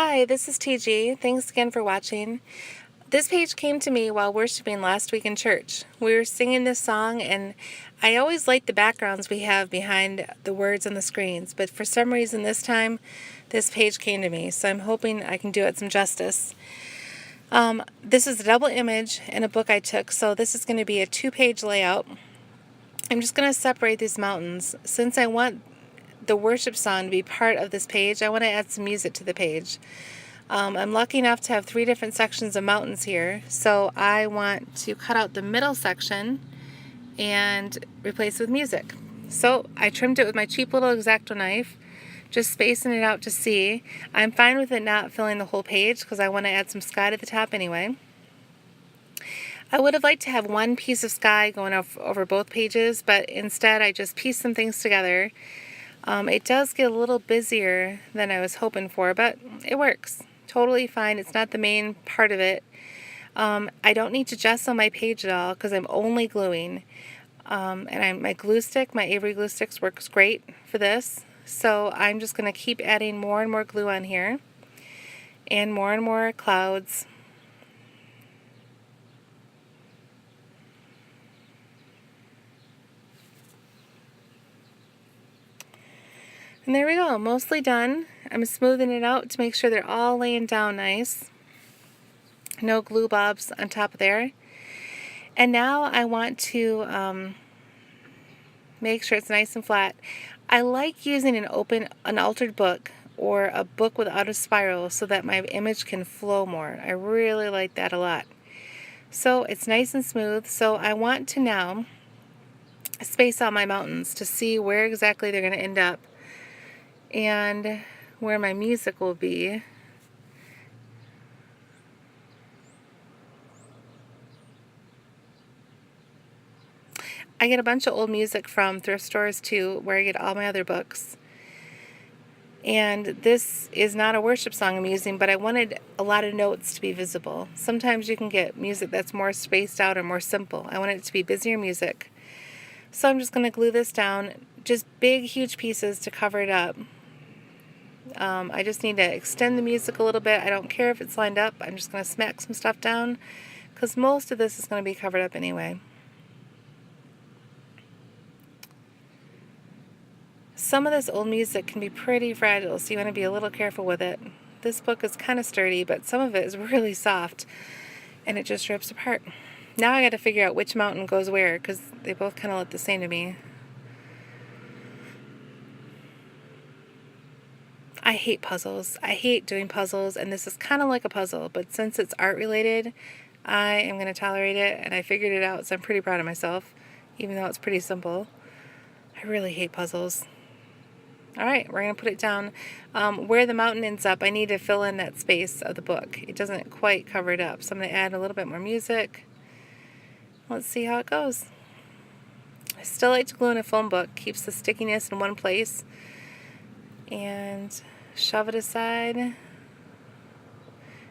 Hi, this is TG. Thanks again for watching. This page came to me while worshiping last week in church. We were singing this song, and I always like the backgrounds we have behind the words on the screens, but for some reason this time, this page came to me, so I'm hoping I can do it some justice. This is a double image in a book I took, so this is going to be a 2-page layout. I'm just going to separate these mountains. Since I want the worship song to be part of this page, I want to add some music to the page. I'm lucky enough to have 3 different sections of mountains here, so I want to cut out the middle section and replace it with music. So I trimmed it with my cheap little X-Acto knife, just spacing it out to see. I'm fine with it not filling the whole page because I want to add some sky to the top anyway. I would have liked to have one piece of sky going over both pages, but instead I just pieced some things together. It does get a little busier than I was hoping for, but it works. Totally fine. It's not the main part of it. I don't need to gesso my page at all because I'm only gluing. My glue stick, my Avery glue sticks works great for this. So I'm just going to keep adding more and more glue on here and more clouds. And there we go, mostly done. I'm smoothing it out to make sure they're all laying down nice. No glue bobs on top of there. And now I want to make sure it's nice and flat. I like using an altered book or a book without a spiral so that my image can flow more. I really like that a lot. So it's nice and smooth. So I want to now space out my mountains to see where exactly they're going to end up and where my music will be. I get a bunch of old music from thrift stores too, where I get all my other books. And this is not a worship song I'm using, but I wanted a lot of notes to be visible. Sometimes you can get music that's more spaced out or more simple. I want it to be busier music. So I'm just going to glue this down, just big, huge pieces to cover it up. I just need to extend the music a little bit. I don't care if it's lined up. I'm just going to smack some stuff down because most of this is going to be covered up anyway. Some of this old music can be pretty fragile, so you want to be a little careful with it. This book is kind of sturdy, but some of it is really soft, and it just rips apart. Now I got to figure out which mountain goes where, because they both kind of look the same to me. I hate puzzles. I hate doing puzzles, and this is kind of like a puzzle, but since it's art related, I am going to tolerate it, and I figured it out, so I'm pretty proud of myself, even though it's pretty simple. I really hate puzzles. Alright, we're going to put it down. Where the mountain ends up, I need to fill in that space of the book. It doesn't quite cover it up, so I'm going to add a little bit more music. Let's see how it goes. I still like to glue in a foam book. Keeps the stickiness in one place. And shove it aside.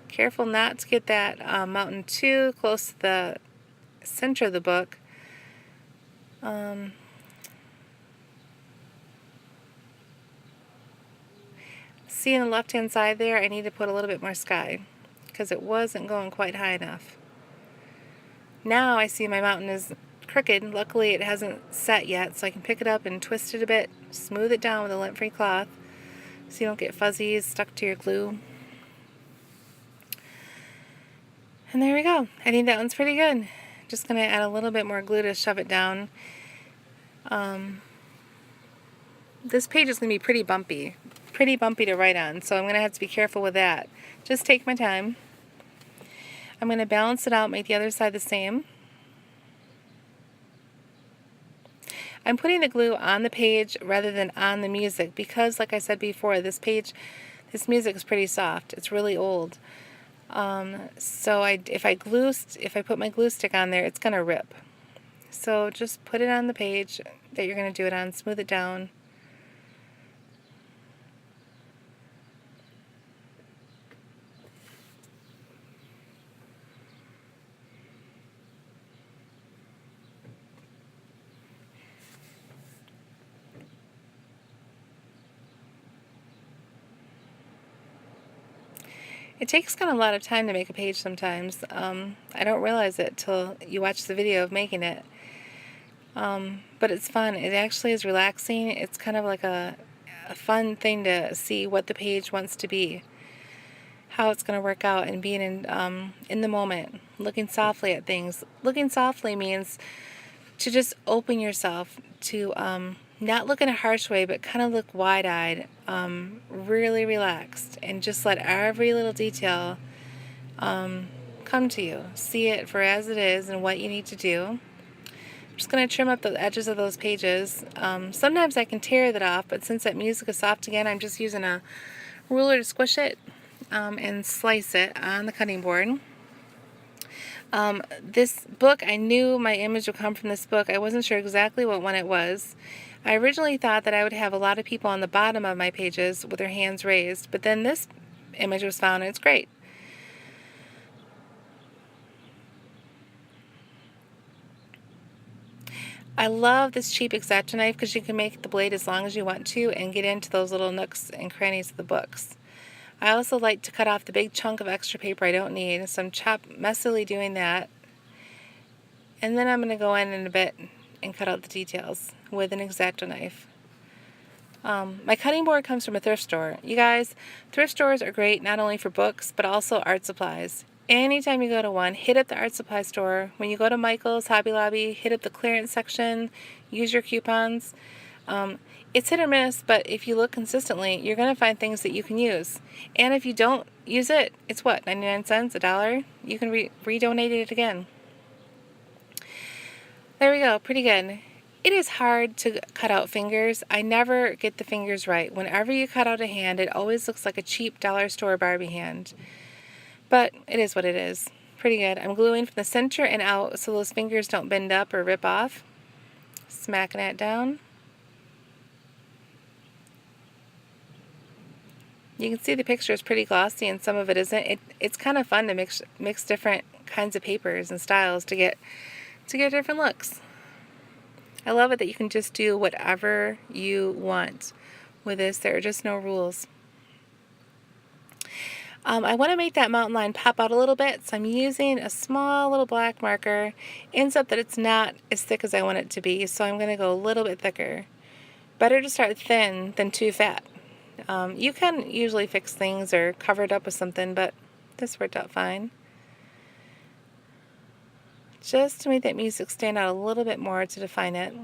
Careful not to get that mountain too close to the center of the book. See on the left hand side there, I need to put a little bit more sky because it wasn't going quite high enough. Now I see my mountain is crooked. Luckily it hasn't set yet, so I can pick it up and twist it a bit, smooth it down with a lint-free cloth so you don't get fuzzies stuck to your glue. And there we go. I think that one's pretty good. Just going to add a little bit more glue to shove it down. This page is going to be pretty bumpy to write on, so I'm going to have to be careful with that. Just take my time. I'm going to balance it out, make the other side the same. I'm putting the glue on the page rather than on the music because, like I said before, this music is pretty soft. It's really old. So if I put my glue stick on there, it's going to rip. So just put it on the page that you're going to do it on, smooth it down. It takes kind of a lot of time to make a page sometimes. I don't realize it till you watch the video of making it. But it's fun. It actually is relaxing. It's kind of like a fun thing to see what the page wants to be, how it's going to work out, and being in the moment, looking softly at things. Looking softly means to just open yourself to not look in a harsh way, but kind of look wide-eyed, really relaxed, and just let every little detail come to you. See it for as it is and what you need to do. I'm just going to trim up the edges of those pages. Sometimes I can tear that off, but since that music is soft again, I'm just using a ruler to squish it and slice it on the cutting board. This book, I knew my image would come from this book. I wasn't sure exactly what one it was. I originally thought that I would have a lot of people on the bottom of my pages with their hands raised, but then this image was found, and it's great. I love this cheap X-Acto knife because you can make the blade as long as you want to and get into those little nooks and crannies of the books. I also like to cut off the big chunk of extra paper I don't need, so I'm messily doing that. And then I'm going to go in a bit and cut out the details with an X-Acto knife. My cutting board comes from a thrift store. You guys, thrift stores are great not only for books, but also art supplies. Anytime you go to one, hit up the art supply store. When you go to Michael's, Hobby Lobby, hit up the clearance section, use your coupons. It's hit or miss, but if you look consistently, you're going to find things that you can use. And if you don't use it, it's what, 99 cents, $1? You can redonate it again. There we go, pretty good. It is hard to cut out fingers. I never get the fingers right. Whenever you cut out a hand, it always looks like a cheap dollar store Barbie hand. But it is what it is. Pretty good. I'm gluing from the center and out so those fingers don't bend up or rip off. Smacking it down. You can see the picture is pretty glossy and some of it isn't. It's kind of fun to mix different kinds of papers and styles to get different looks. I love it that you can just do whatever you want with this. There are just no rules. I want to make that mountain line pop out a little bit, so I'm using a small little black marker. Ends up that it's not as thick as I want it to be, so I'm going to go a little bit thicker. Better to start thin than too fat. You can usually fix things or cover it up with something, but this worked out fine. Just to make that music stand out a little bit more to define it.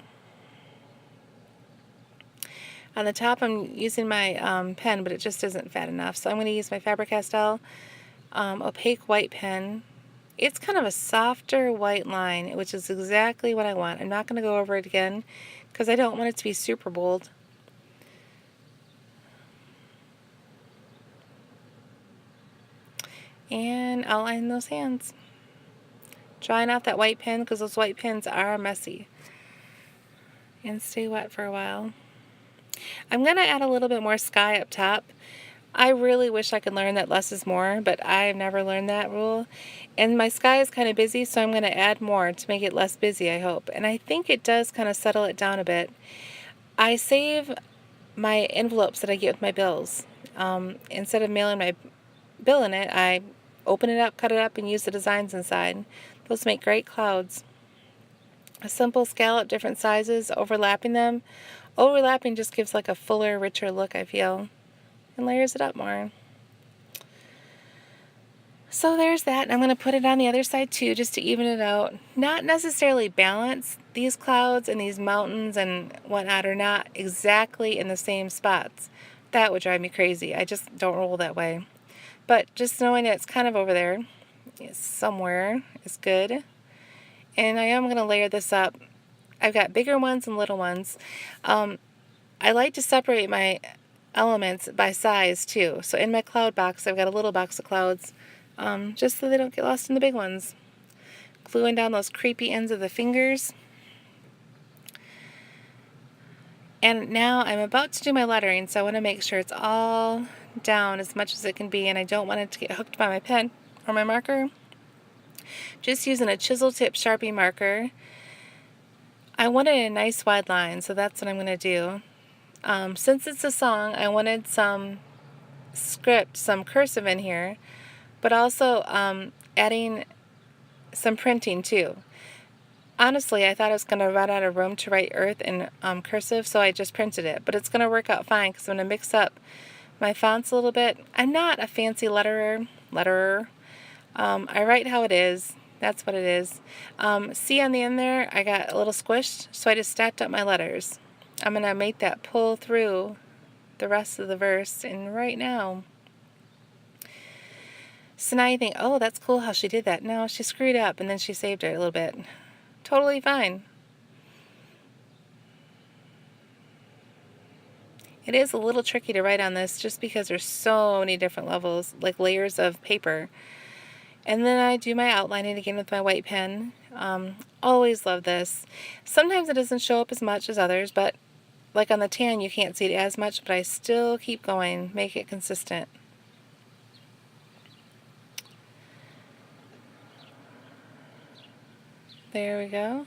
On the top, I'm using my pen, but it just isn't fat enough. So I'm going to use my Faber-Castell opaque white pen. It's kind of a softer white line, which is exactly what I want. I'm not going to go over it again because I don't want it to be super bold. And I'll line those hands. Drying off that white pen because those white pens are messy. And stay wet for a while. I'm going to add a little bit more sky up top. I really wish I could learn that less is more, but I've never learned that rule. And my sky is kind of busy, so I'm going to add more to make it less busy, I hope. And I think it does kind of settle it down a bit. I save my envelopes that I get with my bills. Instead of mailing my bill in it, I open it up, cut it up, and use the designs inside. Those make great clouds. A simple scallop, different sizes, overlapping them. Overlapping just gives like a fuller, richer look, I feel, and layers it up more. So there's that. I'm going to put it on the other side too, just to even it out. Not necessarily balance. These clouds and these mountains and whatnot are not exactly in the same spots. That would drive me crazy. I just don't roll that way. But just knowing that it's kind of over there, somewhere, is good. And I am going to layer this up. I've got bigger ones and little ones. I like to separate my elements by size too. So in my cloud box, I've got a little box of clouds, just so they don't get lost in the big ones. Gluing down those creepy ends of the fingers. And now I'm about to do my lettering, so I want to make sure it's all down as much as it can be, and I don't want it to get hooked by my pen or my marker. Just using a chisel tip Sharpie marker. I wanted a nice wide line, so that's what I'm going to do. Since it's a song, I wanted some script, some cursive in here. but also adding some printing too. Honestly, I thought I was going to run out of room to write Earth in cursive, so I just printed it. But it's going to work out fine because I'm going to mix up my fonts a little bit. I'm not a fancy letterer. I write how it is. That's what it is. See on the end there, I got a little squished, so I just stacked up my letters. I'm going to make that pull through the rest of the verse, and right now. So now you think, oh, that's cool how she did that. No, she screwed up, and then she saved it a little bit. Totally fine. It is a little tricky to write on this just because there's so many different levels, like layers of paper. And then I do my outlining again with my white pen. Always love this. Sometimes it doesn't show up as much as others, but like on the tan, you can't see it as much, but I still keep going, make it consistent. There we go.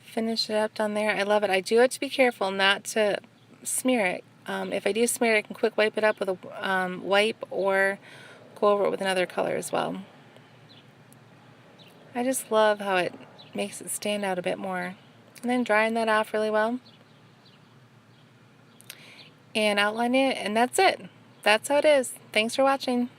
Finish it up down there. I love it. I do have to be careful not to smear it. If I do smear it, I can quick wipe it up with a wipe or go over it with another color as well. I just love how it makes it stand out a bit more. And then drying that off really well. And outline it, and that's it. That's how it is. Thanks for watching.